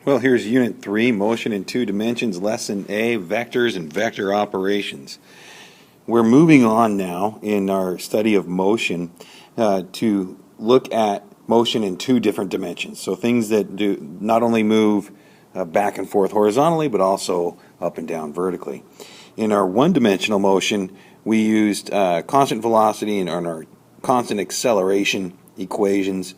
Well, here's Unit 3, Motion in Two Dimensions, Lesson A, Vectors and Vector Operations. We're moving on now in our study of motion to look at motion in two different dimensions. So things that do not only move back and forth horizontally, but also up and down vertically. In our one-dimensional motion, we used constant velocity and our constant acceleration equations,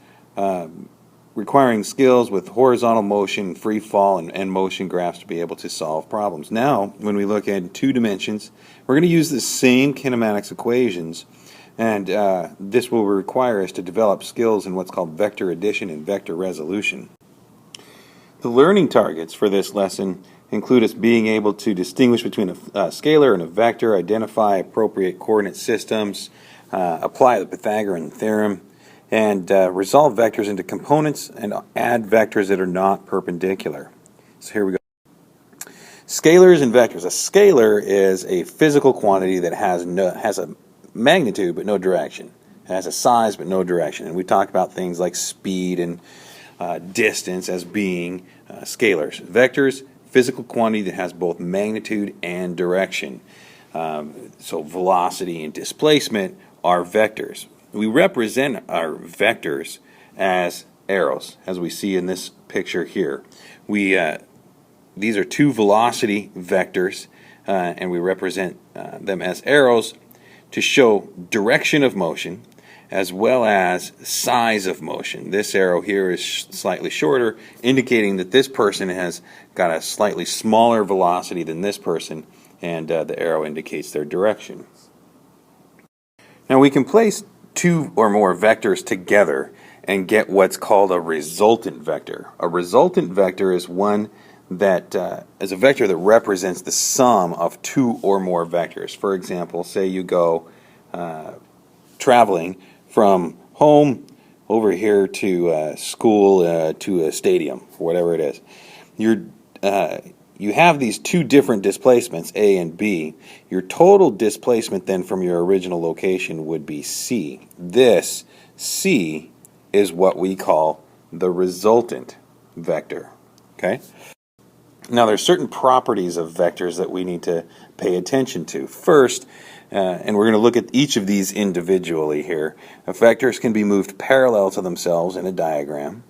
requiring skills with horizontal motion, free fall, and motion graphs to be able to solve problems. Now, when we look at two dimensions, we're going to use the same kinematics equations, and this will require us to develop skills in what's called vector addition and vector resolution. The learning targets for this lesson include us being able to distinguish between a scalar and a vector, identify appropriate coordinate systems, apply the Pythagorean Theorem, and resolve vectors into components and add vectors that are not perpendicular. So here we go. Scalars and vectors. A scalar is a physical quantity that has a magnitude but no direction. It has a size but no direction. And we talked about things like speed and distance as being scalars. Vectors, physical quantity that has both magnitude and direction. So velocity and displacement are vectors. We represent our vectors as arrows, as we see in this picture here. These are two velocity vectors, and we represent them as arrows to show direction of motion as well as size of motion. This arrow here is slightly shorter, indicating that this person has got a slightly smaller velocity than this person, and the arrow indicates their direction. Now we can place two or more vectors together and get what's called a resultant vector. A resultant vector is one that is a vector that represents the sum of two or more vectors. For example, say you go traveling from home over here to school to a stadium, or whatever it is. You have these two different displacements, A and B. Your total displacement then from your original location would be C. This C is what we call the resultant vector. Okay? Now there's certain properties of vectors that we need to pay attention to. First, and we're going to look at each of these individually here. Vectors can be moved parallel to themselves in a diagram.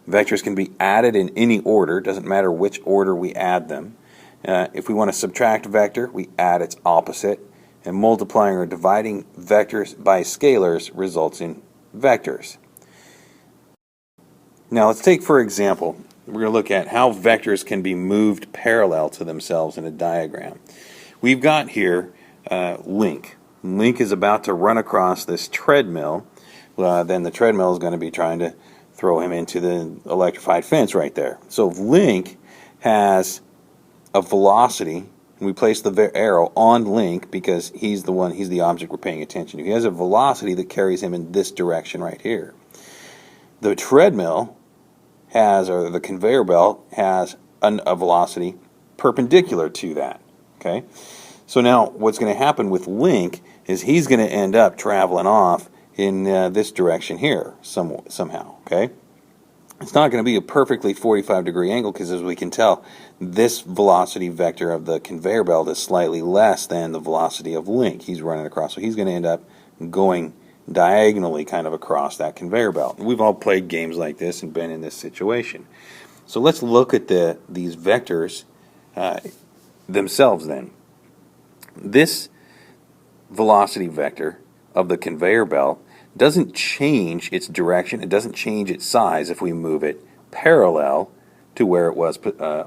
Vectors can be added in any order, doesn't matter which order we add them. If we want to subtract a vector, we add its opposite, and multiplying or dividing vectors by scalars results in vectors. Now let's take, for example, we're going to look at how vectors can be moved parallel to themselves in a diagram. We've got here Link. Link is about to run across this treadmill. Then the treadmill is going to be trying to throw him into the electrified fence right there. So if Link has a velocity, and we place the arrow on Link because he's the object we're paying attention to. He has a velocity that carries him in this direction right here. The treadmill has, or the conveyor belt has a velocity perpendicular to that. Okay? So now what's going to happen with Link is he's going to end up traveling off in this direction here somehow. Okay, it's not going to be a perfectly 45-degree angle because, as we can tell, this velocity vector of the conveyor belt is slightly less than the velocity of Link. He's running across, so he's going to end up going diagonally kind of across that conveyor belt. We've all played games like this and been in this situation. So let's look at these vectors themselves then. This velocity vector of the conveyor belt doesn't change its direction, it doesn't change its size if we move it parallel to where it was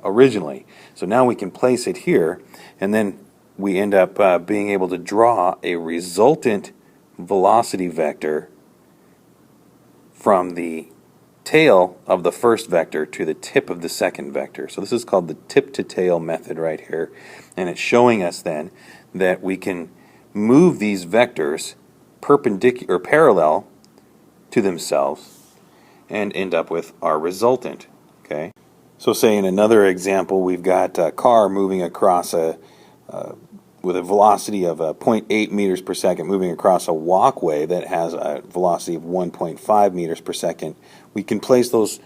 originally. So now we can place it here, and then we end up being able to draw a resultant velocity vector from the tail of the first vector to the tip of the second vector. So this is called the tip-to-tail method right here, and it's showing us then that we can move these vectors perpendicular or parallel to themselves and end up with our resultant. Okay, so say in another example we've got a car moving across with a velocity of 0.8 meters per second moving across a walkway that has a velocity of 1.5 meters per second. We can place those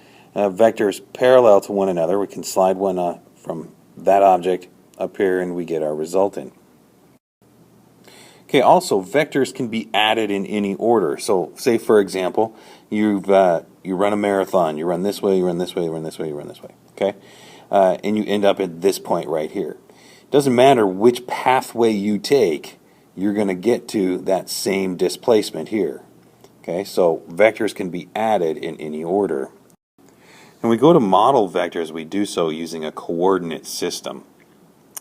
vectors parallel to one another. We can slide one from that object up here and we get our resultant. Okay, also vectors can be added in any order. So say for example, you run a marathon, you run this way, you run this way, you run this way, you run this way, okay? And you end up at this point right here. It doesn't matter which pathway you take, you're going to get to that same displacement here. Okay, so vectors can be added in any order. And we go to model vectors, we do so using a coordinate system.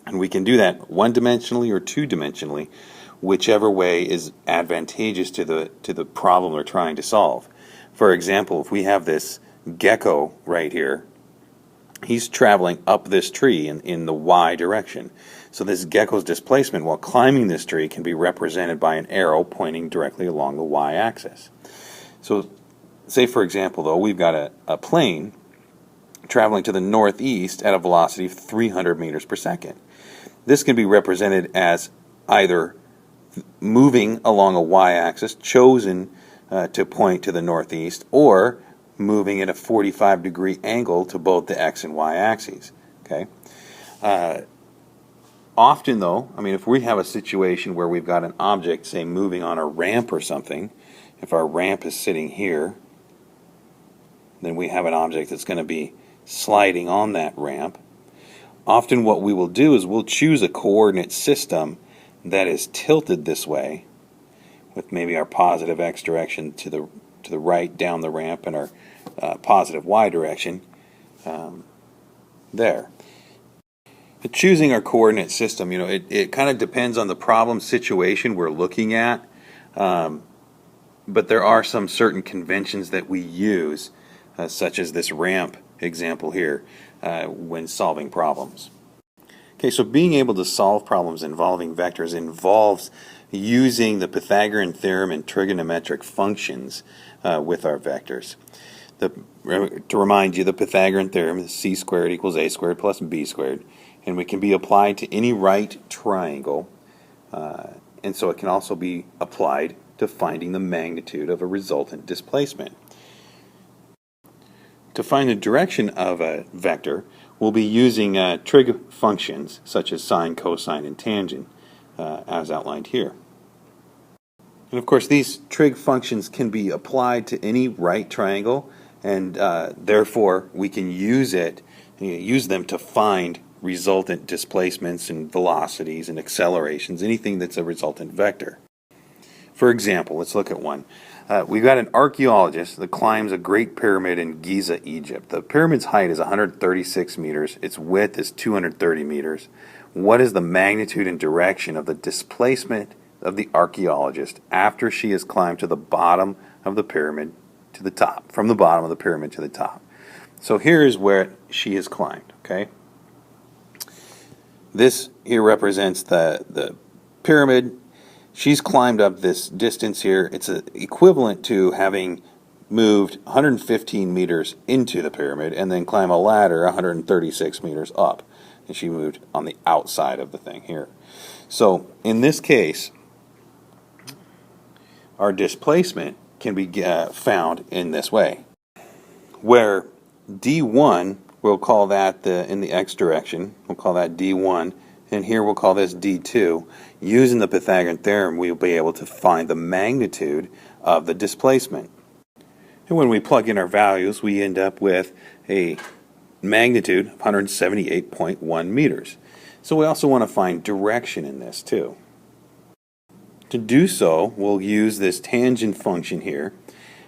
And we can do that one-dimensionally or two-dimensionally, whichever way is advantageous to the problem we're trying to solve. For example, if we have this gecko right here, he's traveling up this tree in the y direction. So this gecko's displacement while climbing this tree can be represented by an arrow pointing directly along the y-axis. So say for example though, we've got a plane traveling to the northeast at a velocity of 300 meters per second. This can be represented as either moving along a y-axis chosen to point to the northeast, or moving at a 45-degree angle to both the x and y axes. Okay. Often though, I mean, if we have a situation where we've got an object, say, moving on a ramp or something, if our ramp is sitting here, then we have an object that's going to be sliding on that ramp. Often what we will do is we'll choose a coordinate system that is tilted this way, with maybe our positive x direction to the right down the ramp and our positive y direction there. But choosing our coordinate system, you know, it kind of depends on the problem situation we're looking at, but there are some certain conventions that we use, such as this ramp example here, when solving problems. Okay, so being able to solve problems involving vectors involves using the Pythagorean Theorem and trigonometric functions with our vectors. To remind you, the Pythagorean Theorem is c squared equals a squared plus b squared, and it can be applied to any right triangle, and so it can also be applied to finding the magnitude of a resultant displacement. To find the direction of a vector, we'll be using trig functions such as sine, cosine, and tangent, as outlined here. And of course, these trig functions can be applied to any right triangle, and therefore we can use them to find resultant displacements and velocities and accelerations, anything that's a resultant vector. For example, let's look at one. We've got an archaeologist that climbs a great pyramid in Giza, Egypt. The pyramid's height is 136 meters. Its width is 230 meters. What is the magnitude and direction of the displacement of the archaeologist after she has climbed to the bottom of the pyramid to the top, from the bottom of the pyramid to the top? So here is where she has climbed, okay? This here represents the pyramid. She's climbed up this distance here. It's equivalent to having moved 115 meters into the pyramid and then climb a ladder 136 meters up. And she moved on the outside of the thing here. So in this case, our displacement can be found in this way, where D1, we'll call that in the x direction, we'll call that D1, and here we'll call this D2. Using the Pythagorean Theorem, we'll be able to find the magnitude of the displacement. And when we plug in our values, we end up with a magnitude of 178.1 meters. So we also want to find direction in this too. To do so, we'll use this tangent function here,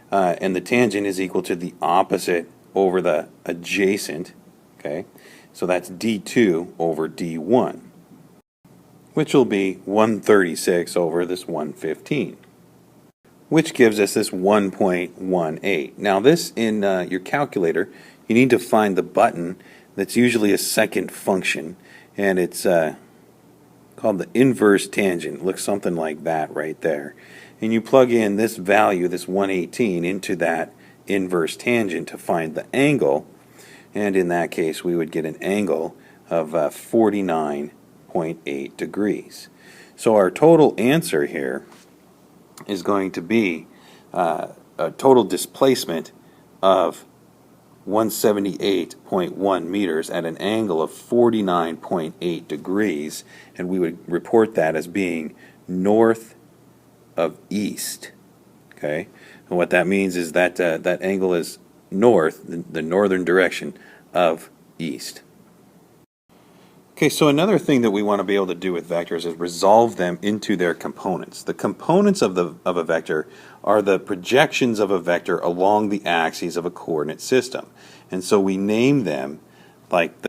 and the tangent is equal to the opposite over the adjacent, okay? So that's D2 over D1, which will be 136 over this 115, which gives us this 1.18. Now this, in your calculator, you need to find the button that's usually a second function, and it's called the inverse tangent. It looks something like that right there. And you plug in this value, this 118, into that inverse tangent to find the angle, and in that case we would get an angle of 49.8 degrees. So our total answer here is going to be a total displacement of 178.1 meters at an angle of 49.8 degrees, and we would report that as being north of east. Okay, and what that means is that that angle is north, the northern direction of east. Okay, so another thing that we want to be able to do with vectors is resolve them into their components. The components of a vector are the projections of a vector along the axes of a coordinate system. And so we name them like the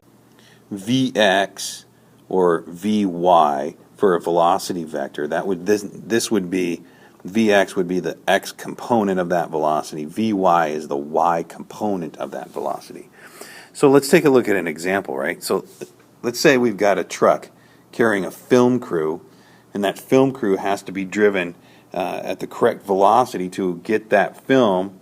Vx or Vy for a velocity vector. This would be Vx would be the x component of that velocity. Vy is the y component of that velocity. So let's take a look at an example, right? So let's say we've got a truck carrying a film crew, and that film crew has to be driven at the correct velocity to get that film,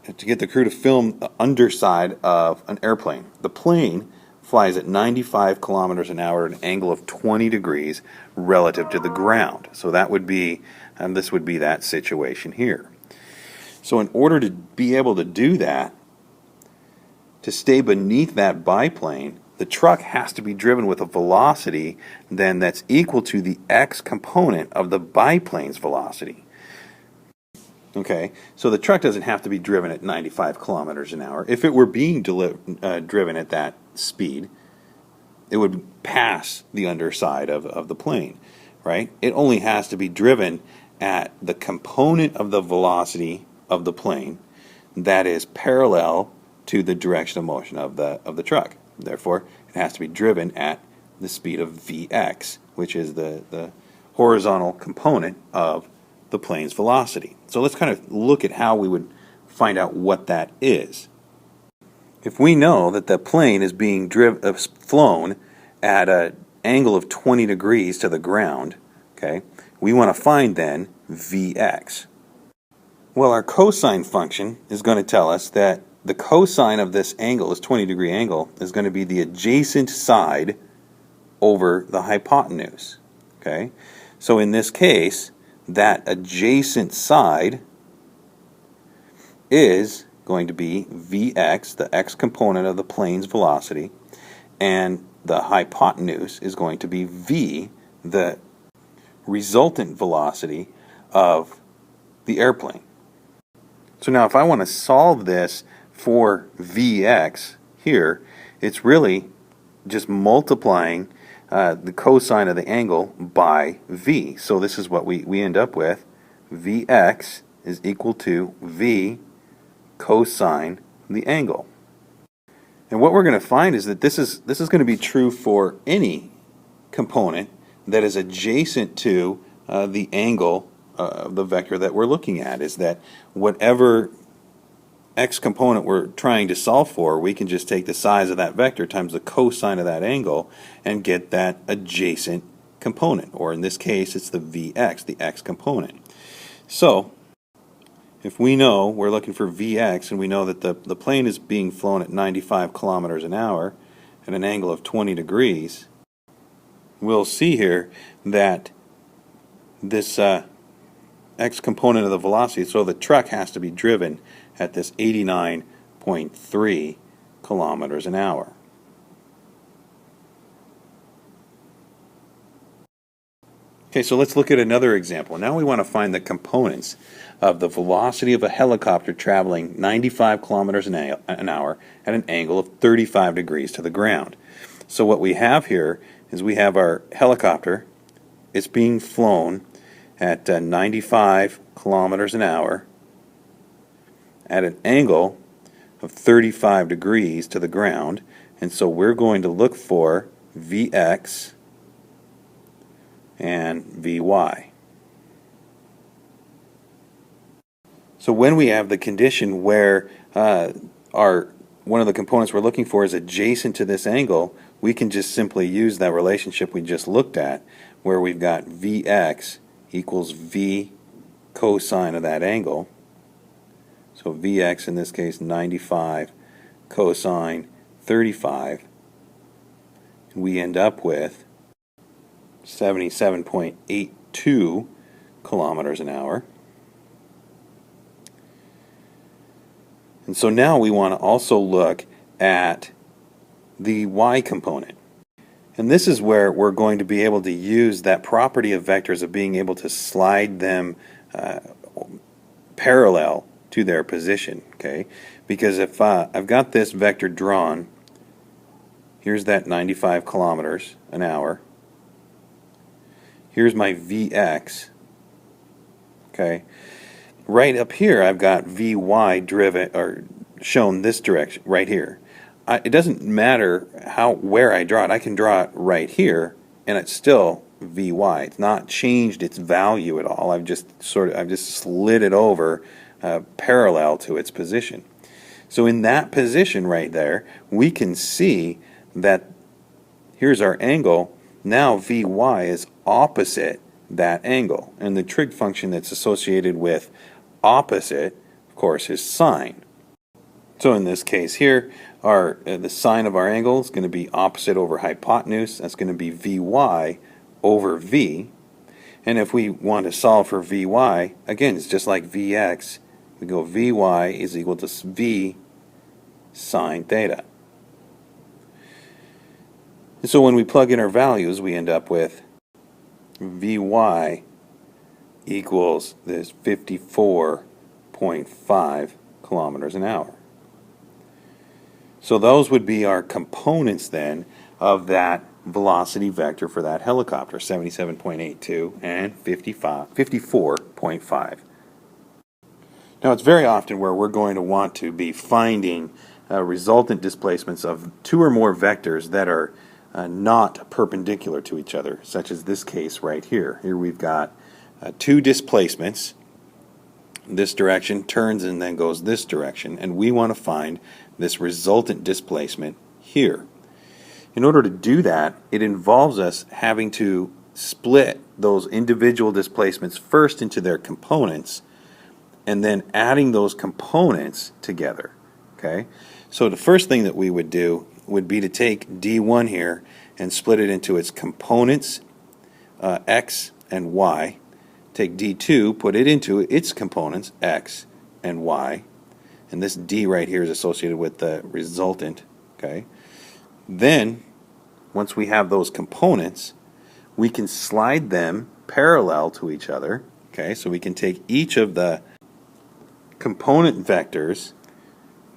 to get the crew to film the underside of an airplane. The plane flies at 95 kilometers an hour at an angle of 20 degrees relative to the ground. So that would be, this would be that situation here. So in order to be able to do that, to stay beneath that biplane, the truck has to be driven with a velocity then that's equal to the x component of the biplane's velocity. Okay, so the truck doesn't have to be driven at 95 kilometers an hour. If it were being driven at that speed, it would pass the underside of the plane, right? It only has to be driven at the component of the velocity of the plane that is parallel to the direction of motion of the truck. Therefore, it has to be driven at the speed of Vx, which is the horizontal component of the plane's velocity. So let's kind of look at how we would find out what that is. If we know that the plane is being flown at an angle of 20 degrees to the ground, okay, we want to find then Vx. Well, our cosine function is going to tell us that the cosine of this angle, this 20-degree angle, is going to be the adjacent side over the hypotenuse. Okay? So in this case, that adjacent side is going to be Vx, the x component of the plane's velocity, and the hypotenuse is going to be V, the resultant velocity of the airplane. So now if I want to solve this for Vx here, it's really just multiplying the cosine of the angle by V. So this is what we end up with. Vx is equal to V cosine the angle. And what we're going to find is that this is going to be true for any component that is adjacent to the angle of the vector that we're looking at, is that whatever x component we're trying to solve for, we can just take the size of that vector times the cosine of that angle and get that adjacent component, or in this case it's the Vx, the x component. So if we know we're looking for Vx and we know that the plane is being flown at 95 kilometers an hour at an angle of 20 degrees, we'll see here that this x component of the velocity, so the truck has to be driven at this 89.3 kilometers an hour. Okay, so let's look at another example. Now we want to find the components of the velocity of a helicopter traveling 95 kilometers an hour at an angle of 35 degrees to the ground. So what we have here is we have our helicopter. It's being flown at 95 kilometers an hour at an angle of 35 degrees to the ground, and so we're going to look for Vx and Vy. So when we have the condition where one of the components we're looking for is adjacent to this angle, we can just simply use that relationship we just looked at, where we've got Vx equals V cosine of that angle. So Vx in this case 95 cosine 35, and we end up with 77.82 kilometers an hour. And so now we want to also look at the y component. And this is where we're going to be able to use that property of vectors of being able to slide them parallel to their position, okay? Because if I've got this vector drawn, here's that 95 kilometers an hour. Here's my Vx, okay? Right up here I've got Vy driven, or shown this direction, right here. It doesn't matter where I draw it. I can draw it right here, and it's still Vy. It's not changed its value at all. I've just slid it over parallel to its position. So in that position right there, we can see that here's our angle. Now Vy is opposite that angle, and the trig function that's associated with opposite, of course, is sine. So in this case here, the sine of our angle is going to be opposite over hypotenuse. That's going to be Vy over V. And if we want to solve for Vy, again, it's just like Vx. We go Vy is equal to V sine theta. And so when we plug in our values, we end up with Vy equals this 54.5 kilometers an hour. So those would be our components then of that velocity vector for that helicopter, 77.82 and 54.5. Now it's very often where we're going to want to be finding resultant displacements of two or more vectors that are not perpendicular to each other, such as this case right here. Here we've got two displacements. This direction turns and then goes this direction, and we want to find this resultant displacement here. In order to do that, it involves us having to split those individual displacements first into their components and then adding those components together. Okay? So the first thing that we would do would be to take D1 here and split it into its components, x and y. Take D2, put it into its components, x and y. And this D right here is associated with the resultant. Okay. Then, once we have those components, we can slide them parallel to each other. Okay, so we can take each of the component vectors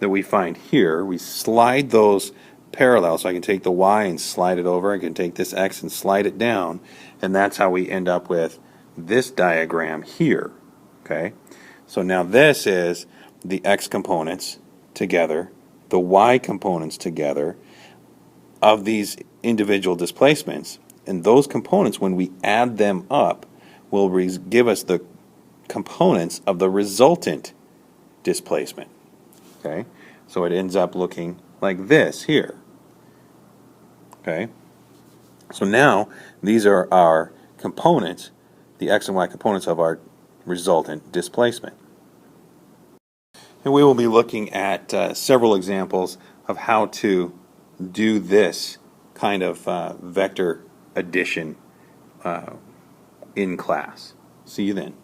that we find here, we slide those parallel. So I can take the y and slide it over. I can take this x and slide it down. And that's how we end up with this diagram here. Okay, so now this is the x components together, the y components together of these individual displacements, and those components, when we add them up, will give us the components of the resultant displacement. Okay, so it ends up looking like this here. Okay, so now these are our components, the x and y components of our resultant displacement. And we will be looking at several examples of how to do this kind of vector addition in class. See you then.